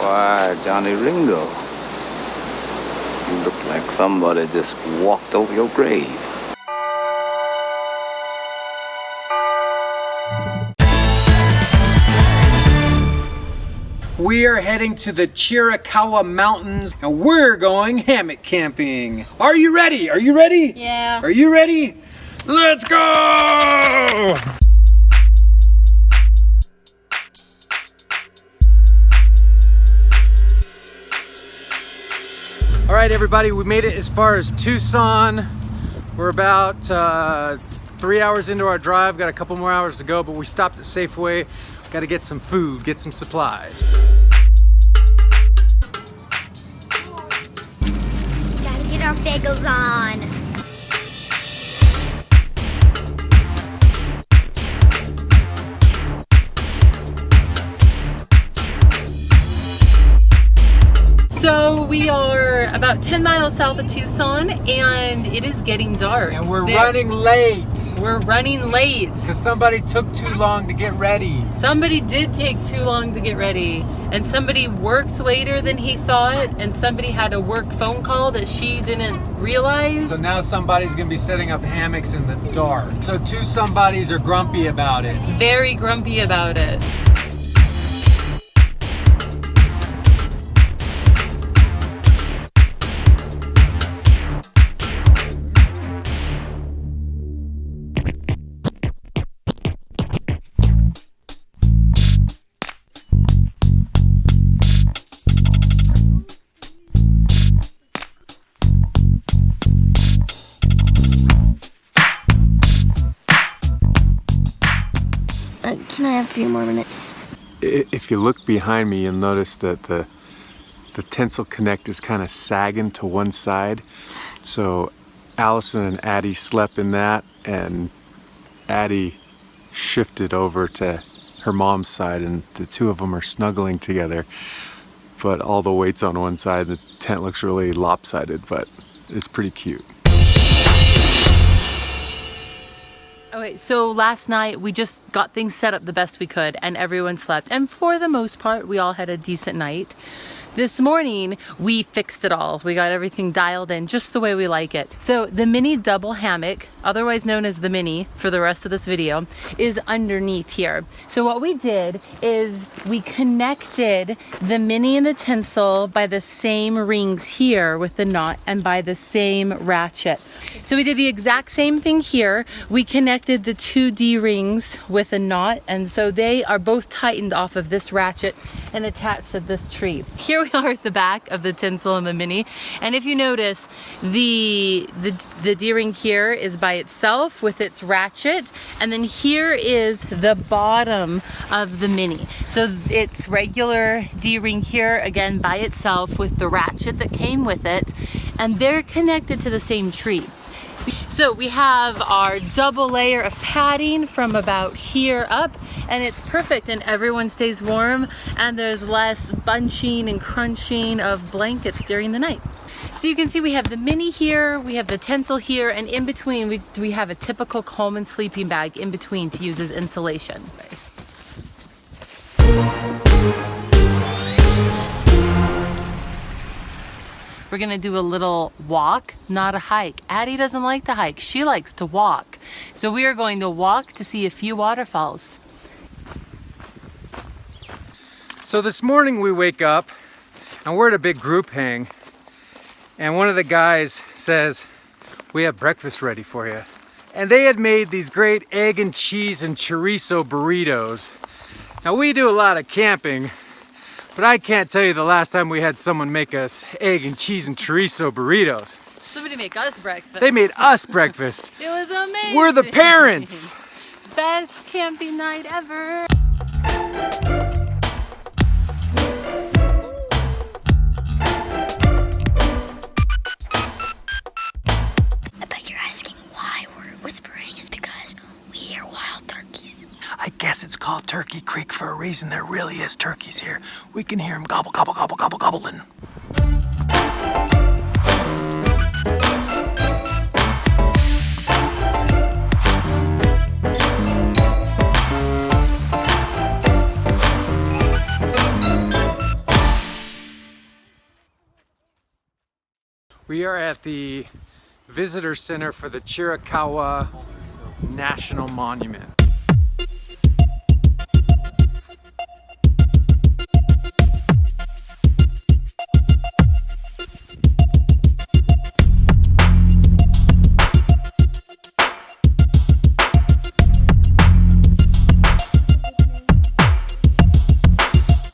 Why, Johnny Ringo, you look like somebody just walked over your grave. We are heading to the Chiricahua Mountains and we're going hammock camping. Are you ready? Are you ready? Yeah. Are you ready? Let's go! All right, everybody, we made it as far as Tucson. We're about 3 hours into our drive. Got a couple more hours to go, but we stopped at Safeway. Got to get some food, get some supplies. Gotta get our bagels on. So we are about 10 miles south of Tucson and it is getting dark. And we're running late. We're running late. Because somebody took too long to get ready. Somebody did take too long to get ready. And somebody worked later than he thought. And somebody had a work phone call that she didn't realize. So now somebody's going to be setting up hammocks in the dark. So two somebodies are grumpy about it. Very grumpy about it. Can I have a few more minutes? If you look behind me, you'll notice that the Tentsile Connect is kind of sagging to one side. So Allison and Addie slept in that, and Addie shifted over to her mom's side, and the two of them are snuggling together. But all the weight's on one side. The tent looks really lopsided, but it's pretty cute. Okay, so last night we just got things set up the best we could and everyone slept. And for the most part, we all had a decent night. This morning, we fixed it all. We got everything dialed in just the way we like it. So the Mini Double Hammock, otherwise known as the Mini for the rest of this video, is underneath here. So what we did is we connected the Mini and the Tentsile by the same rings here with the knot and by the same ratchet. So we did the exact same thing here. We connected the two D-rings with a knot, and so they are both tightened off of this ratchet and attached to this tree. Here we are at the back of the Tentsile and the Mini, and if you notice, the D-ring here is by itself with its ratchet, and then here is the bottom of the Mini. So it's regular D-ring here, again by itself with the ratchet that came with it, and they're connected to the same tree. So we have our double layer of padding from about here up, and it's perfect, and everyone stays warm, and there's less bunching and crunching of blankets during the night. So you can see we have the Mini here, we have the Tentsile here, and in between we have a typical Coleman sleeping bag in between to use as insulation. We're gonna do a little walk, not a hike. Addie doesn't like to hike, she likes to walk. So we are going to walk to see a few waterfalls. So this morning we wake up and we're at a big group hang, and one of the guys says, "We have breakfast ready for you." And they had made these great egg and cheese and chorizo burritos. Now we do a lot of camping, but I can't tell you the last time we had someone make us egg and cheese and chorizo burritos. Somebody make us breakfast. They made us breakfast. It was amazing. We're the parents. Best camping night ever. I bet you're asking why we're whispering is because we hear wild turkeys. I guess it's called Turkey Creek for a reason. There really is turkeys here. We can hear them gobble, gobble, gobble, gobble, gobbling. We are at the visitor center for the Chiricahua National Monument.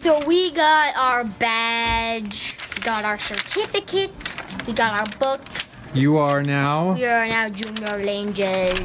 So we got our badge, we got our certificate, we got our book. You are now? We are now junior rangers.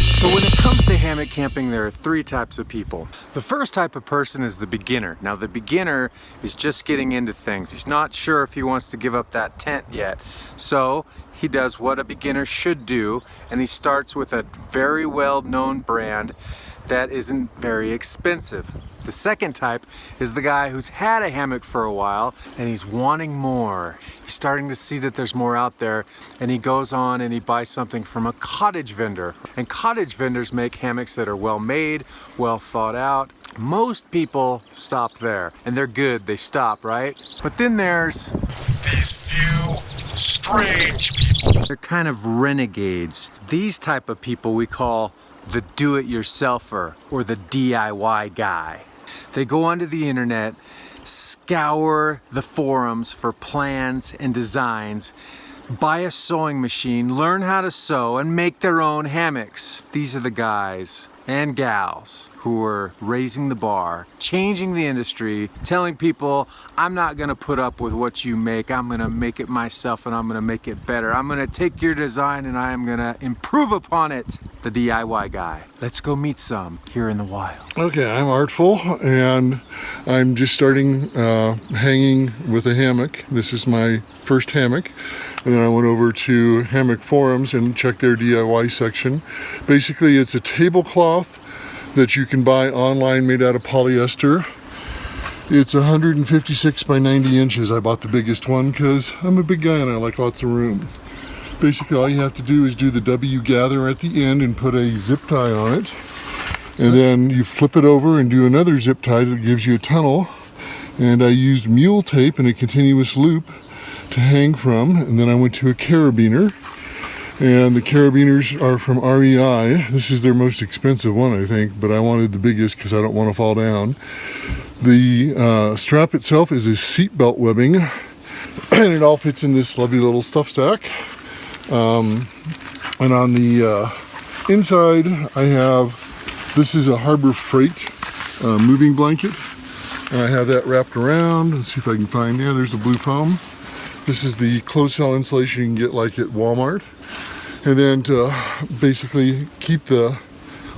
So when it comes to hammock camping, there are three types of people. The first type of person is the beginner. Now the beginner is just getting into things. He's not sure if he wants to give up that tent yet. So he does what a beginner should do, and he starts with a very well-known brand that isn't very expensive. The second type is the guy who's had a hammock for a while and he's wanting more. He's starting to see that there's more out there, and he goes on and he buys something from a cottage vendor. And cottage vendors make hammocks that are well made, well thought out. Most people stop there, and they're good, they stop, right? But then there's these few strange people. They're kind of renegades. These type of people we call the do-it-yourselfer or the DIY guy. They go onto the internet, scour the forums for plans and designs, buy a sewing machine, learn how to sew, and make their own hammocks. These are the guys and gals who are raising the bar, changing the industry, telling people, I'm not gonna put up with what you make, I'm gonna make it myself and I'm gonna make it better. I'm gonna take your design and I am gonna improve upon it. The DIY guy. Let's go meet some here in the wild. Okay, I'm Artful, and I'm just starting hanging with a hammock. This is my first hammock. And then I went over to hammock forums and checked their DIY section. Basically, it's a tablecloth that you can buy online made out of polyester. It's 156 by 90 inches. I bought the biggest one because I'm a big guy and I like lots of room. Basically, all you have to do is do the W gather at the end and put a zip tie on it. And then you flip it over and do another zip tie that gives you a tunnel. And I used mule tape in a continuous loop to hang from. And then I went to a carabiner. And the carabiners are from REI. This is their most expensive one, I think, but I wanted the biggest because I don't want to fall down. The strap itself is a seatbelt webbing, and it all fits in this lovely little stuff sack. And on the inside, I have, this is a Harbor Freight moving blanket, and I have that wrapped around. Let's see if I can find, yeah, there's the blue foam. This is the closed cell insulation you can get like at Walmart. And then to basically keep the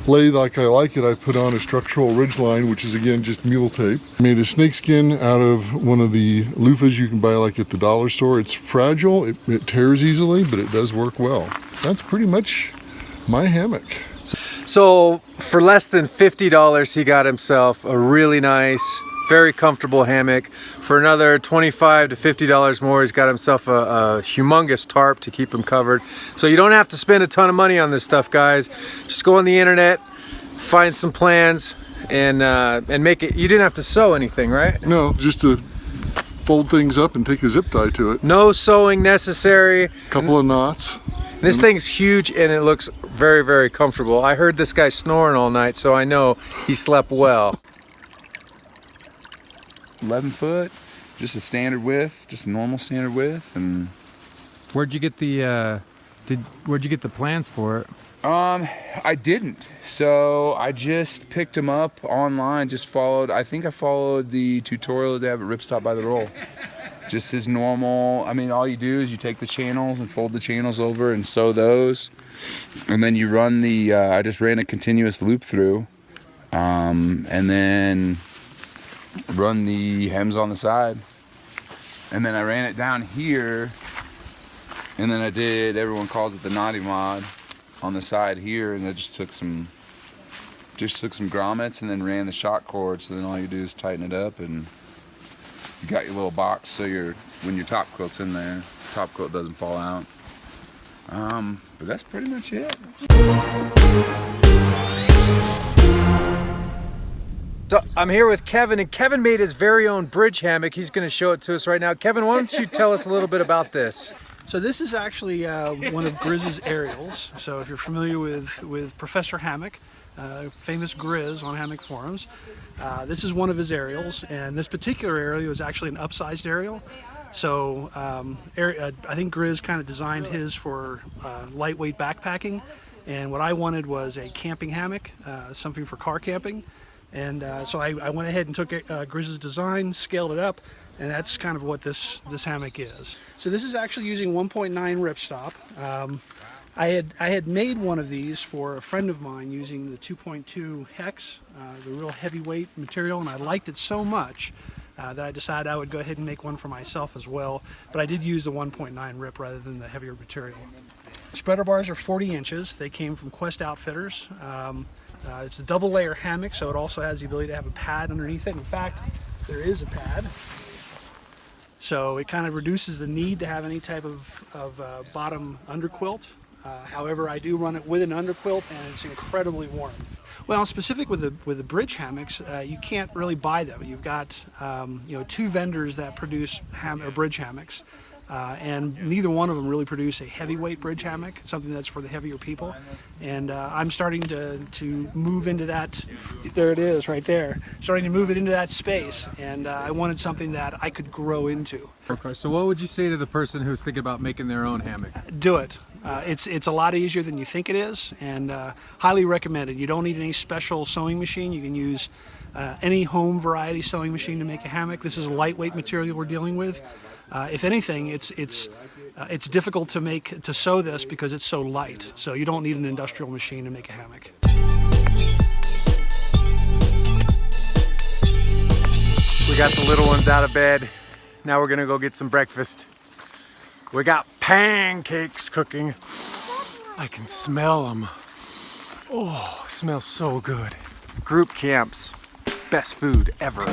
lay like I like it, I put on a structural ridge line, which is again just mule tape. I made a snakeskin out of one of the loofahs you can buy like at the dollar store. It's fragile, it tears easily, but it does work well. That's pretty much my hammock. So for less than $50, he got himself a really nice, very comfortable hammock. For another $25 to $50 more, he's got himself a humongous tarp to keep him covered. So you don't have to spend a ton of money on this stuff, guys. Just go on the internet, find some plans, and make it. You didn't have to sew anything, right? No, just to fold things up and take a zip tie to it. No sewing necessary. Couple of knots. This thing's huge and it looks very, very comfortable. I heard this guy snoring all night, so I know he slept well. 11 foot, just a standard width, just a normal standard width. And Where'd you get the where'd you get the plans for it? I didn't. So I just picked them up online, just followed, I think I followed the tutorial they have at Ripstop by the Roll. Just as normal. I mean, all you do is you take the channels and fold the channels over and sew those. And then you run the, I just ran a continuous loop through. And then run the hems on the side. And then I ran it down here. And then I did, everyone calls it the naughty mod, on the side here. And I just took some grommets and then ran the shock cord. So then all you do is tighten it up and you got your little box so when your top quilt's in there. top quilt doesn't fall out. But that's pretty much it. So I'm here with Kevin, and Kevin made his very own bridge hammock. He's going to show it to us right now. Kevin, why don't you tell us a little bit about this? So this is actually one of Grizz's aerials. So if you're familiar with Professor Hammock, famous Grizz on hammock forums, this is one of his aerials, and this particular aerial is actually an upsized aerial. So I think Grizz kind of designed his for lightweight backpacking, and what I wanted was a camping hammock, something for car camping. And so I went ahead and took Grizz's design, scaled it up, and that's kind of what this hammock is. So this is actually using 1.9 ripstop. I had made one of these for a friend of mine using the 2.2 hex, the real heavyweight material, and I liked it so much that I decided I would go ahead and make one for myself as well. But I did use the 1.9 rip rather than the heavier material. Spreader bars are 40 inches. They came from Quest Outfitters. It's a double layer hammock, so it also has the ability to have a pad underneath it. In fact, there is a pad. So it kind of reduces the need to have any type of bottom underquilt. However, I do run it with an underquilt, and it's incredibly warm. Well, specific with the bridge hammocks, you can't really buy them. You've got two vendors that produce bridge hammocks, and neither one of them really produce a heavyweight bridge hammock, something that's for the heavier people. And I'm starting to move into that. There it is, right there. Starting to move it into that space, and I wanted something that I could grow into. Okay, so what would you say to the person who's thinking about making their own hammock? Do it. It's a lot easier than you think it is, and highly recommended. You don't need any special sewing machine. You can use any home variety sewing machine to make a hammock. This is a lightweight material we're dealing with. If anything, it's difficult to sew this because it's so light. So you don't need an industrial machine to make a hammock. We got the little ones out of bed. Now we're gonna go get some breakfast. We got pancakes cooking. I can smell them. Oh, it smells so good. Group camps, best food ever.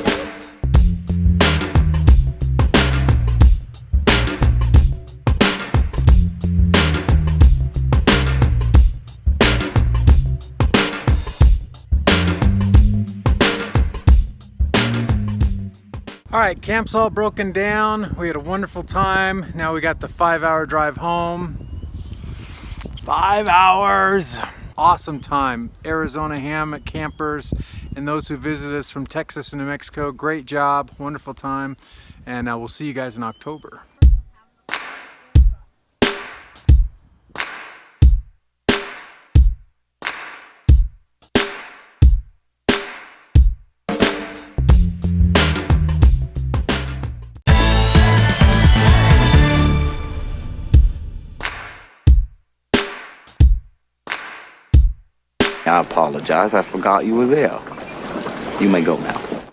All right, camp's all broken down. We had a wonderful time. Now we got the 5-hour drive home. 5 hours. Awesome time. Arizona hammock campers and those who visit us from Texas and New Mexico, great job, wonderful time. And we'll see you guys in October. I apologize. I forgot you were there. You may go now.